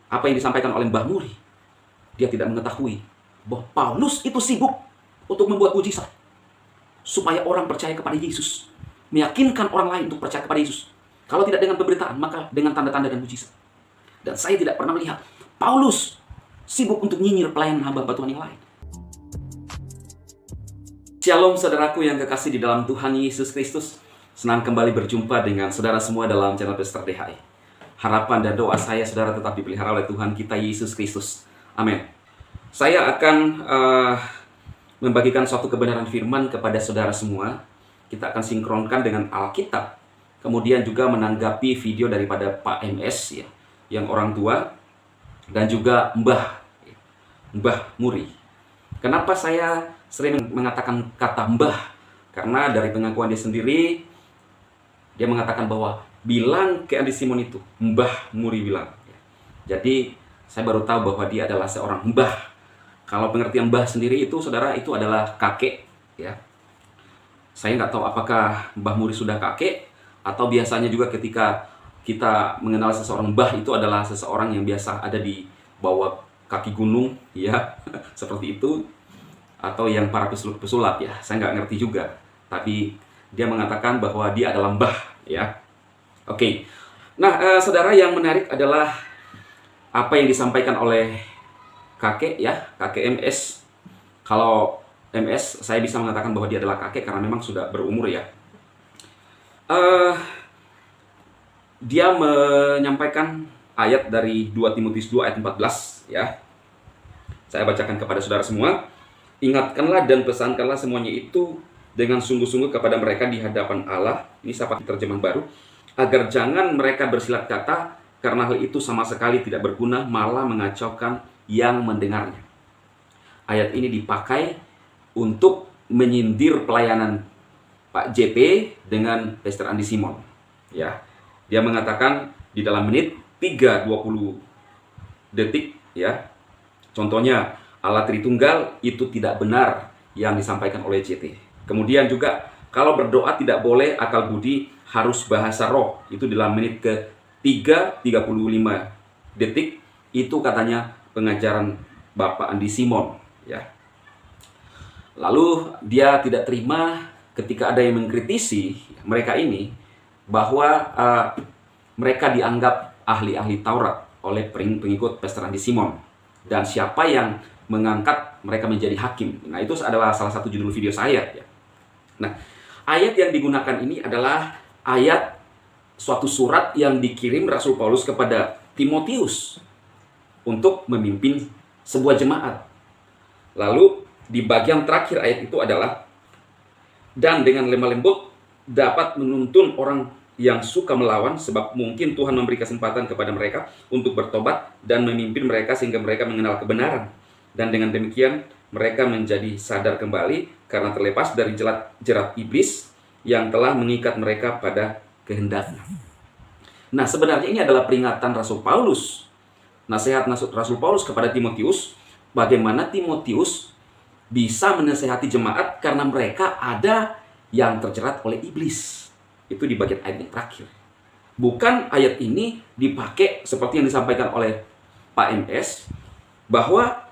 apa yang disampaikan oleh Mbah Muri, dia tidak mengetahui bahwa Paulus itu sibuk untuk membuat mujizat supaya orang percaya kepada Yesus, meyakinkan orang lain untuk percaya kepada Yesus. Kalau tidak dengan pemberitaan, maka dengan tanda-tanda dan mujizat. Dan saya tidak pernah melihat Paulus sibuk untuk nyinyir pelayanan hamba-hamba Tuhan yang lain. Shalom saudaraku yang kekasih di dalam Tuhan Yesus Kristus. Senang kembali berjumpa dengan saudara semua dalam channel Pastor DHI. Harapan dan doa saya saudara tetap dipelihara oleh Tuhan kita Yesus Kristus. Amin. Saya akan membagikan suatu kebenaran firman kepada saudara semua. Kita akan sinkronkan dengan Alkitab. Kemudian juga menanggapi video daripada Pak MS, ya, yang orang tua, dan juga Mbah Muri. Kenapa saya sering mengatakan kata Mbah? Karena dari pengakuan dia sendiri, dia mengatakan bahwa bilang ke Andi Simon itu, Mbah Muri bilang. Jadi saya baru tahu bahwa dia adalah seorang mbah. Kalau pengertian mbah sendiri itu, saudara, itu adalah kakek, ya. Saya nggak tahu apakah Mbah Muri sudah kakek, atau biasanya juga ketika kita mengenal seseorang mbah itu adalah seseorang yang biasa ada di bawah kaki gunung, ya, seperti itu, atau yang para pesulap, ya. Saya nggak ngerti juga, tapi dia mengatakan bahwa dia adalah mbah, ya. Oke. Nah, saudara, yang menarik adalah apa yang disampaikan oleh kakek, ya, kakek MS. Kalau MS, saya bisa mengatakan bahwa dia adalah kakek karena memang sudah berumur, ya. Dia menyampaikan ayat dari 2 Timotius 2 ayat 14, ya. Saya bacakan kepada saudara semua. Ingatkanlah dan pesankanlah semuanya itu dengan sungguh-sungguh kepada mereka di hadapan Allah. Ini seperti terjemahan baru. Agar jangan mereka bersilat kata, karena hal itu sama sekali tidak berguna, malah mengacaukan yang mendengarnya. Ayat ini dipakai untuk menyindir pelayanan Pak JP dengan Pastor Andi Simon, ya. Dia mengatakan di dalam menit 3:20 detik, ya. Contohnya, Allah Tritunggal itu tidak benar yang disampaikan oleh JT. Kemudian juga, kalau berdoa tidak boleh akal budi, harus bahasa roh. Itu dalam menit ke 3:35 detik. Itu katanya pengajaran Bapak Andi Simon, ya. Lalu dia tidak terima ketika ada yang mengkritisi mereka ini, bahwa mereka dianggap ahli-ahli Taurat oleh pengikut Pastor Andi Simon. Dan siapa yang mengangkat mereka menjadi hakim. Nah, itu adalah salah satu judul video saya, ya. Nah, ayat yang digunakan ini adalah ayat suatu surat yang dikirim Rasul Paulus kepada Timotius untuk memimpin sebuah jemaat. Lalu di bagian terakhir ayat itu adalah, dan dengan lemah lembut dapat menuntun orang yang suka melawan, sebab mungkin Tuhan memberi kesempatan kepada mereka untuk bertobat dan memimpin mereka sehingga mereka mengenal kebenaran. Dan dengan demikian mereka menjadi sadar kembali karena terlepas dari jerat iblis yang telah mengikat mereka pada kehendaknya. Nah, sebenarnya ini adalah peringatan Rasul Paulus. Nasihat Rasul Paulus kepada Timotius, bagaimana Timotius bisa menasehati jemaat karena mereka ada yang terjerat oleh iblis. Itu di bagian ayat yang terakhir. Bukan ayat ini dipakai seperti yang disampaikan oleh Pak MS, bahwa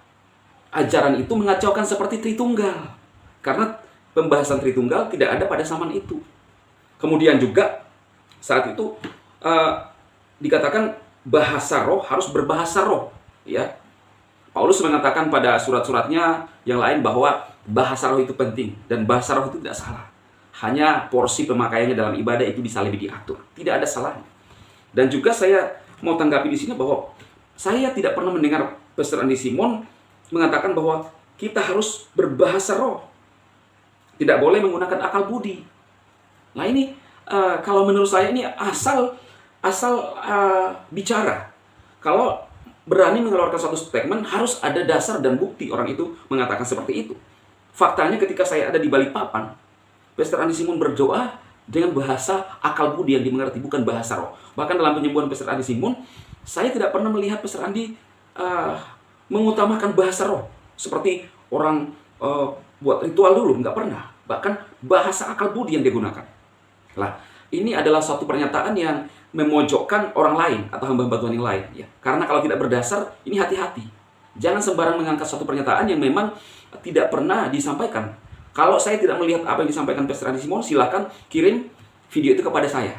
ajaran itu mengacaukan seperti Tritunggal. Karena pembahasan Tritunggal tidak ada pada zaman itu. Kemudian juga saat itu dikatakan bahasa roh harus berbahasa roh, ya. Paulus mengatakan pada surat-suratnya yang lain bahwa bahasa roh itu penting dan bahasa roh itu tidak salah. Hanya porsi pemakaiannya dalam ibadah itu bisa lebih diatur. Tidak ada salahnya. Dan juga saya mau tanggapi di sini bahwa saya tidak pernah mendengar Pastor Andi Simon mengatakan bahwa kita harus berbahasa roh. Tidak boleh menggunakan akal budi. Nah, ini kalau menurut saya ini asal bicara. Kalau berani mengeluarkan suatu statement, harus ada dasar dan bukti orang itu mengatakan seperti itu. Faktanya ketika saya ada di Balikpapan, Pastor Andi Simon berdoa dengan bahasa akal budi yang dimengerti, bukan bahasa roh. Bahkan dalam penyembuhan Pastor Andi Simon, saya tidak pernah melihat Pastor Andi mengutamakan bahasa roh. Seperti orang buat ritual dulu, nggak pernah. Bahkan bahasa akal budi yang digunakan. Lah, ini adalah suatu pernyataan yang memojokkan orang lain atau hamba-hamba Tuhan yang lain. Ya. Karena kalau tidak berdasar, ini hati-hati. Jangan sembarang mengangkat suatu pernyataan yang memang tidak pernah disampaikan. Kalau saya tidak melihat apa yang disampaikan Pastor Andi Simon, silakan kirim video itu kepada saya.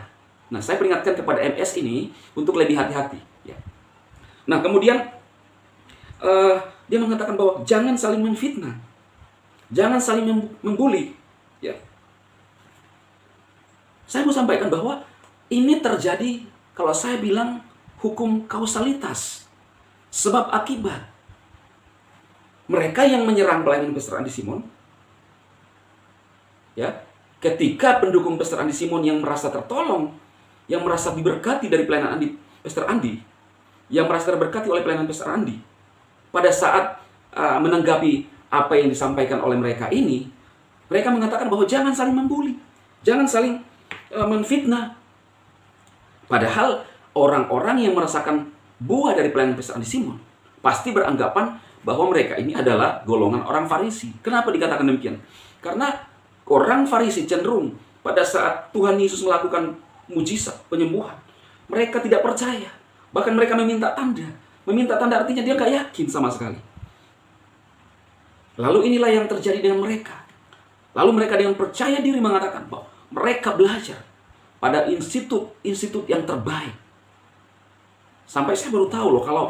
Nah, saya peringatkan kepada MS ini untuk lebih hati-hati. Ya. Nah, kemudian dia mengatakan bahwa jangan saling memfitnah, jangan saling membuli. Ya. Saya mau sampaikan bahwa ini terjadi kalau saya bilang hukum kausalitas, sebab akibat. Mereka yang menyerang pelayanan Pastor Andi Simon, ya, ketika pendukung Pastor Andi Simon yang merasa tertolong, yang merasa diberkati dari pelayanan Pastor Andi, yang merasa terberkati oleh pelayanan Pastor Andi, pada saat menanggapi apa yang disampaikan oleh mereka ini, mereka mengatakan bahwa jangan saling membuli, jangan saling menfitnah. Padahal orang-orang yang merasakan buah dari pelayanan Pastor Andi Simon pasti beranggapan bahwa mereka ini adalah golongan orang Farisi. Kenapa dikatakan demikian? Karena orang Farisi cenderung pada saat Tuhan Yesus melakukan mujizat, penyembuhan, mereka tidak percaya. Bahkan mereka meminta tanda. Meminta tanda artinya dia gak yakin sama sekali. Lalu inilah yang terjadi dengan mereka. Lalu mereka dengan percaya diri mengatakan bahwa mereka belajar pada institut yang terbaik. Sampai saya baru tahu loh kalau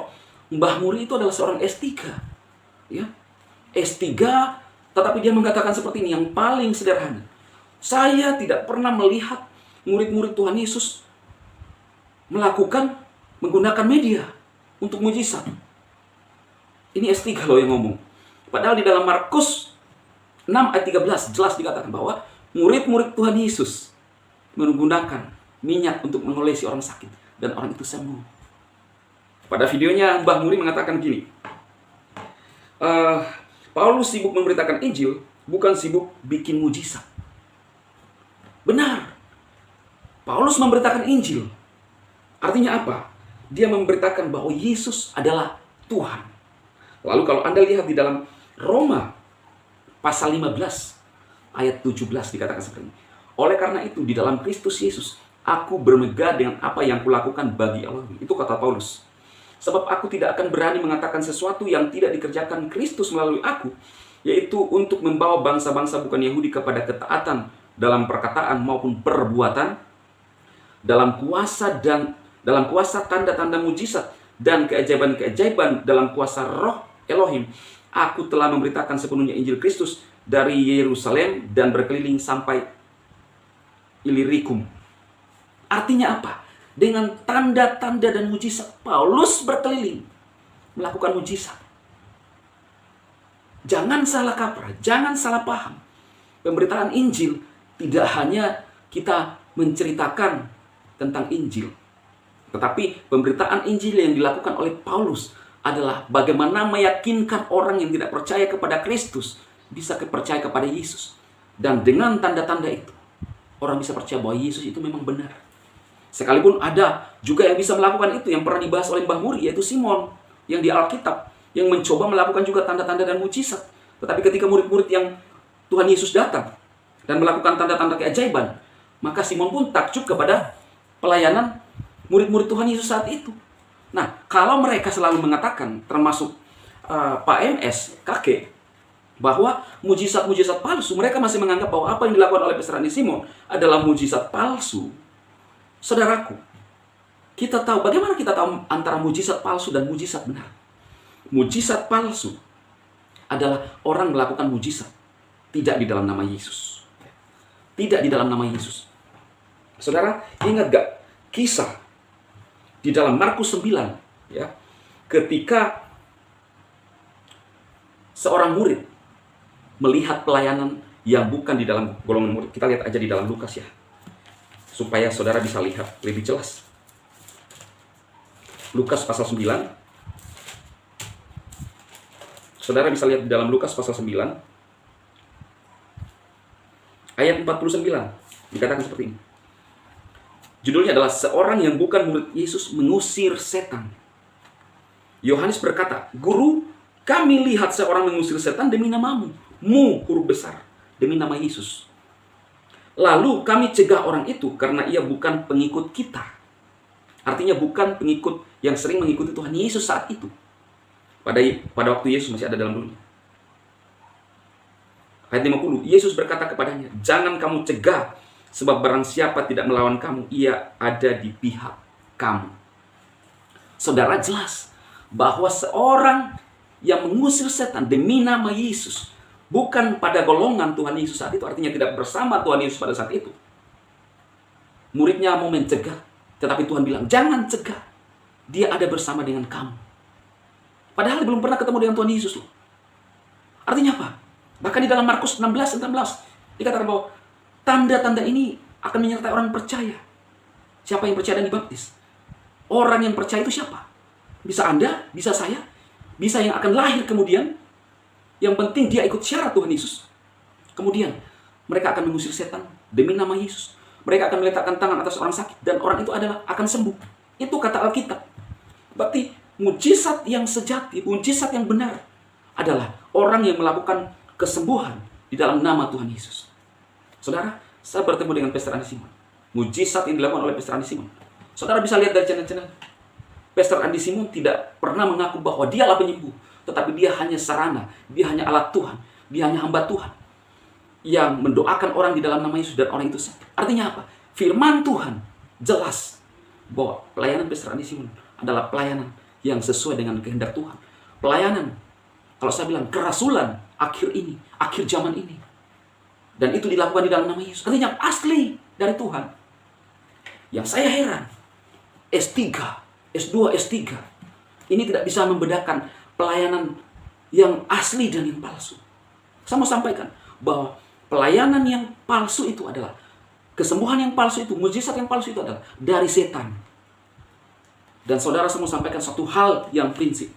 Mbah Muri itu adalah seorang S3. Ya. S3, tetapi dia mengatakan seperti ini, yang paling sederhana. Saya tidak pernah melihat murid-murid Tuhan Yesus menggunakan media untuk mujizat. Ini S3 loh yang ngomong. Padahal di dalam Markus 6 ayat 13 jelas dikatakan bahwa murid-murid Tuhan Yesus menggunakan minyak untuk mengolesi orang sakit dan orang itu sembuh. Pada videonya Mbah Muri mengatakan gini, Paulus sibuk memberitakan Injil, bukan sibuk bikin mujizat. Benar, Paulus memberitakan Injil. Artinya apa? Dia memberitakan bahwa Yesus adalah Tuhan. Lalu kalau Anda lihat di dalam Roma pasal 15 ayat 17 dikatakan seperti ini. Oleh karena itu di dalam Kristus Yesus aku bermegah dengan apa yang kulakukan bagi Allah. Itu kata Paulus. Sebab aku tidak akan berani mengatakan sesuatu yang tidak dikerjakan Kristus melalui aku, yaitu untuk membawa bangsa-bangsa bukan Yahudi kepada ketaatan dalam perkataan maupun perbuatan, dalam kuasa tanda-tanda mujizat dan keajaiban-keajaiban dalam kuasa Roh Elohim. Aku telah memberitakan sepenuhnya Injil Kristus dari Yerusalem dan berkeliling sampai Ilirikum. Artinya apa? Dengan tanda-tanda dan mujizat, Paulus berkeliling melakukan mujizat. Jangan salah kaprah, jangan salah paham. Pemberitaan Injil tidak hanya kita menceritakan tentang Injil, tetapi pemberitaan Injil yang dilakukan oleh Paulus adalah bagaimana meyakinkan orang yang tidak percaya kepada Kristus bisa percaya kepada Yesus. Dan dengan tanda-tanda itu, orang bisa percaya bahwa Yesus itu memang benar. Sekalipun ada juga yang bisa melakukan itu, yang pernah dibahas oleh Mbah Muri, yaitu Simon, yang di Alkitab, yang mencoba melakukan juga tanda-tanda dan mujizat. Tetapi ketika murid-murid yang Tuhan Yesus datang dan melakukan tanda-tanda keajaiban, maka Simon pun takjub kepada pelayanan murid-murid Tuhan Yesus saat itu. Nah, kalau mereka selalu mengatakan, termasuk Pak MS, kakek, bahwa mujizat-mujizat palsu, mereka masih menganggap bahwa apa yang dilakukan oleh Pastor Andi Simon adalah mujizat palsu. Saudaraku, kita tahu, bagaimana kita tahu antara mujizat palsu dan mujizat benar? Mujizat palsu adalah orang melakukan mujizat tidak di dalam nama Yesus. Tidak di dalam nama Yesus. Saudara, ingat gak kisah di dalam Markus 9, ya, ketika seorang murid melihat pelayanan yang bukan di dalam golongan murid. Kita lihat aja di dalam Lukas ya, supaya saudara bisa lihat lebih jelas. Lukas pasal 9. Saudara bisa lihat di dalam Lukas pasal 9. Ayat 49. Dikatakan seperti ini. Judulnya adalah seorang yang bukan murid Yesus mengusir setan. Yohanes berkata, "Guru, kami lihat seorang mengusir setan demi namamu. Mu huruf besar, demi nama Yesus." Lalu kami cegah orang itu karena ia bukan pengikut kita. Artinya bukan pengikut yang sering mengikuti Tuhan Yesus saat itu. Pada waktu Yesus masih ada dalam dunia. Ayat 50, Yesus berkata kepadanya, jangan kamu cegah, sebab barang siapa tidak melawan kamu, ia ada di pihak kamu. Saudara, jelas bahwa seorang yang mengusir setan demi nama Yesus, bukan pada golongan Tuhan Yesus saat itu, artinya tidak bersama Tuhan Yesus pada saat itu. Muridnya mau mencegah, tetapi Tuhan bilang, jangan cegah, dia ada bersama dengan kamu. Padahal dia belum pernah ketemu dengan Tuhan Yesus loh. Artinya apa? Bahkan di dalam Markus 16 dikatakan bahwa tanda-tanda ini akan menyertai orang percaya. Siapa yang percaya dan dibaptis? Orang yang percaya itu siapa? Bisa Anda, bisa saya, bisa yang akan lahir kemudian. Yang penting dia ikut syarat Tuhan Yesus. Kemudian mereka akan mengusir setan demi nama Yesus. Mereka akan meletakkan tangan atas orang sakit dan orang itu akan sembuh. Itu kata Alkitab. Berarti mujizat yang sejati, mujizat yang benar adalah orang yang melakukan kesembuhan di dalam nama Tuhan Yesus. Saudara, saya bertemu dengan Pastor Andi Simon. Mujizat yang dilakukan oleh Pastor Andi Simon. Saudara bisa lihat dari channel-channel. Pastor Andi Simon tidak pernah mengaku bahwa dialah penyembuh, tetapi dia hanya sarana, dia hanya alat Tuhan, dia hanya hamba Tuhan yang mendoakan orang di dalam nama Yesus dan orang itu sembuh. Artinya apa? Firman Tuhan jelas bahwa pelayanan Pastor Andi Simon adalah pelayanan yang sesuai dengan kehendak Tuhan. Pelayanan, kalau saya bilang kerasulan akhir ini, akhir zaman ini. Dan itu dilakukan di dalam nama Yesus. Artinya asli dari Tuhan. Yang saya heran, S3, S2, S3, ini tidak bisa membedakan pelayanan yang asli dan yang palsu. Saya mau sampaikan bahwa pelayanan yang palsu itu adalah, kesembuhan yang palsu itu, mujizat yang palsu itu adalah dari setan. Dan saudara, saya mau sampaikan satu hal yang prinsip.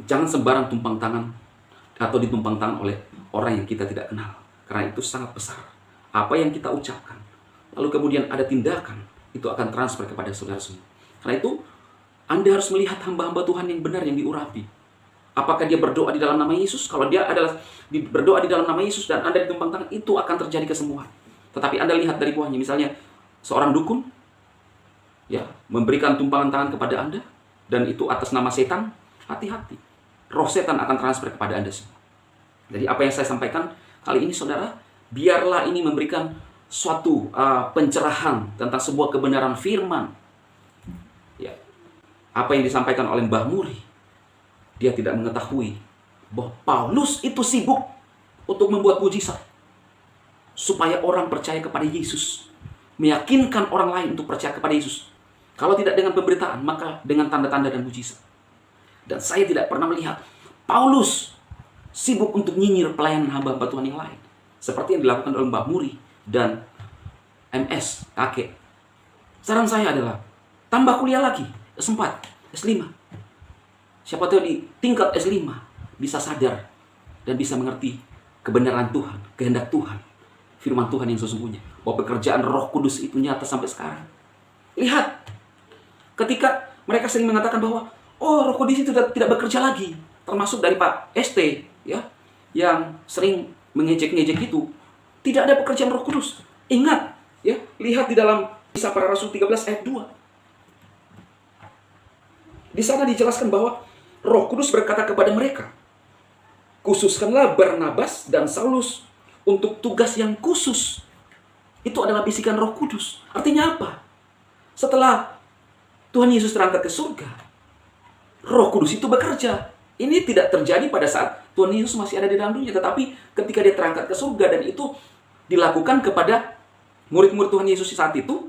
Jangan sembarang tumpang tangan atau ditumpang tangan oleh orang yang kita tidak kenal. Karena itu sangat besar. Apa yang kita ucapkan, lalu kemudian ada tindakan, itu akan transfer kepada saudara semua. Karena itu, Anda harus melihat hamba-hamba Tuhan yang benar yang diurapi. Apakah dia berdoa di dalam nama Yesus? Kalau dia adalah berdoa di dalam nama Yesus dan Anda ditumpang tangan, itu akan terjadi kesembuhan. Tetapi Anda lihat dari buahnya, misalnya seorang dukun, ya, memberikan tumpangan tangan kepada Anda, dan itu atas nama setan, hati-hati. Roh setan akan transfer kepada Anda semua. Jadi apa yang saya sampaikan kali ini, saudara, biarlah ini memberikan suatu pencerahan tentang sebuah kebenaran firman. Ya. Apa yang disampaikan oleh Mbah Muri, dia tidak mengetahui bahwa Paulus itu sibuk untuk membuat mujizat supaya orang percaya kepada Yesus, meyakinkan orang lain untuk percaya kepada Yesus. Kalau tidak dengan pemberitaan, maka dengan tanda-tanda dan mujizat. Dan saya tidak pernah melihat Paulus sibuk untuk nyinyir pelayanan hamba-hamba Tuhan yang lain. Seperti yang dilakukan oleh Mbah Muri dan MS, kakek. Saran saya adalah, tambah kuliah lagi, S4, S5. Siapa tahu di tingkat S5 bisa sadar dan bisa mengerti kebenaran Tuhan, kehendak Tuhan, firman Tuhan yang sesungguhnya. Bahwa pekerjaan Roh Kudus itu nyata sampai sekarang. Lihat, ketika mereka sering mengatakan bahwa Roh Kudus itu tidak bekerja lagi, termasuk dari Pak ST, ya, yang sering mengejek-ngejek itu, tidak ada pekerjaan Roh Kudus. Ingat, ya, lihat di dalam Kisah Para Rasul 13 ayat 2. Di sana dijelaskan bahwa Roh Kudus berkata kepada mereka, khususkanlah Barnabas dan Saulus untuk tugas yang khusus. Itu adalah bisikan Roh Kudus. Artinya apa? Setelah Tuhan Yesus terangkat ke surga, Roh Kudus itu bekerja. Ini tidak terjadi pada saat Tuhan Yesus masih ada di dalam dunia, tetapi ketika dia terangkat ke surga, dan itu dilakukan kepada murid-murid Tuhan Yesus saat itu,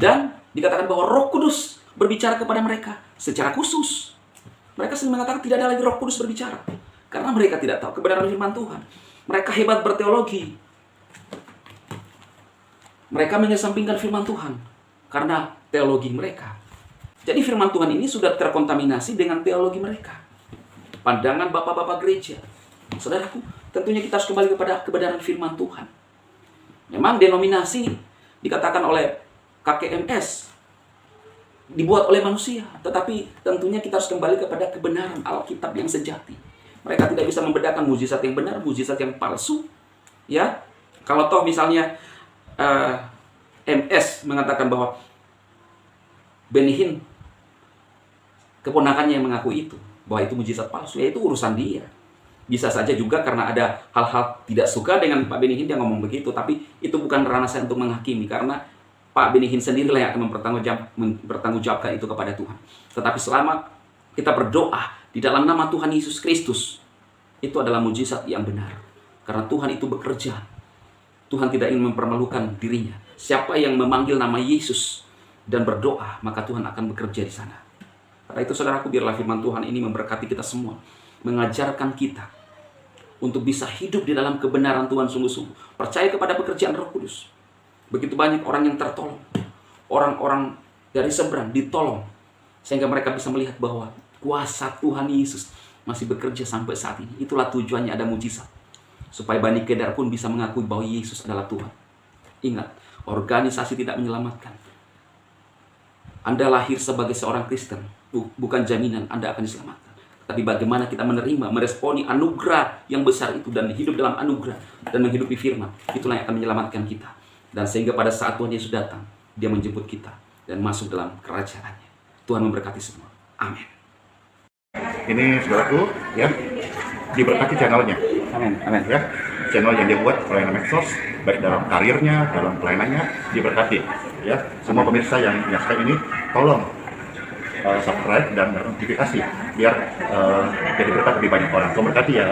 dan dikatakan bahwa Roh Kudus berbicara kepada mereka secara khusus. Mereka sering mengatakan tidak ada lagi Roh Kudus berbicara, karena mereka tidak tahu kebenaran firman Tuhan. Mereka hebat berteologi. Mereka mengesampingkan firman Tuhan karena teologi mereka. Jadi firman Tuhan ini sudah terkontaminasi dengan teologi mereka. Pandangan bapak-bapak gereja. Saudaraku, tentunya kita harus kembali kepada kebenaran firman Tuhan. Memang denominasi dikatakan oleh KKMS dibuat oleh manusia, tetapi tentunya kita harus kembali kepada kebenaran Alkitab yang sejati. Mereka tidak bisa membedakan mujizat yang benar, mujizat yang palsu, ya. Kalau toh misalnya MS mengatakan bahwa Benny Hinn keponakannya yang mengaku itu, bahwa itu mujizat palsu, ya itu urusan dia. Bisa saja juga karena ada hal-hal tidak suka dengan Pak Benny Hinn dia ngomong begitu, tapi itu bukan ranah saya untuk menghakimi, karena Pak Benny Hinn sendirilah yang akan mempertanggungjawabkan itu kepada Tuhan. Tetapi selama kita berdoa di dalam nama Tuhan Yesus Kristus, itu adalah mujizat yang benar. Karena Tuhan itu bekerja. Tuhan tidak ingin mempermalukan dirinya. Siapa yang memanggil nama Yesus dan berdoa, maka Tuhan akan bekerja di sana. Karena itu saudaraku, biarlah firman Tuhan ini memberkati kita semua, mengajarkan kita untuk bisa hidup di dalam kebenaran Tuhan sungguh-sungguh. Percaya kepada pekerjaan Roh Kudus. Begitu banyak orang yang tertolong. Orang-orang dari seberang ditolong. Sehingga mereka bisa melihat bahwa kuasa Tuhan Yesus masih bekerja sampai saat ini. Itulah tujuannya ada mujizat. Supaya Bani Kedar pun bisa mengakui bahwa Yesus adalah Tuhan. Ingat, organisasi tidak menyelamatkan. Anda lahir sebagai seorang Kristen, bukan jaminan Anda akan diselamatkan. Tapi bagaimana kita menerima, meresponi anugerah yang besar itu dan hidup dalam anugerah dan menghidupi firman, itulah yang akan menyelamatkan kita. Dan sehingga pada saat Tuhan Yesus datang, Dia menjemput kita dan masuk dalam kerajaannya. Tuhan memberkati semua. Amin. Ini saudaraku, ya, diberkati channelnya. Amin. Amin. Ya, channel yang dia buat pelayanan medsos, baik dalam karirnya, dalam pelayanannya, diberkati. Ya, semua pemirsa yang menyaksikan ini, tolong subscribe dan notifikasi biar jadi berkat lebih banyak orang. Tuhan berkati ya.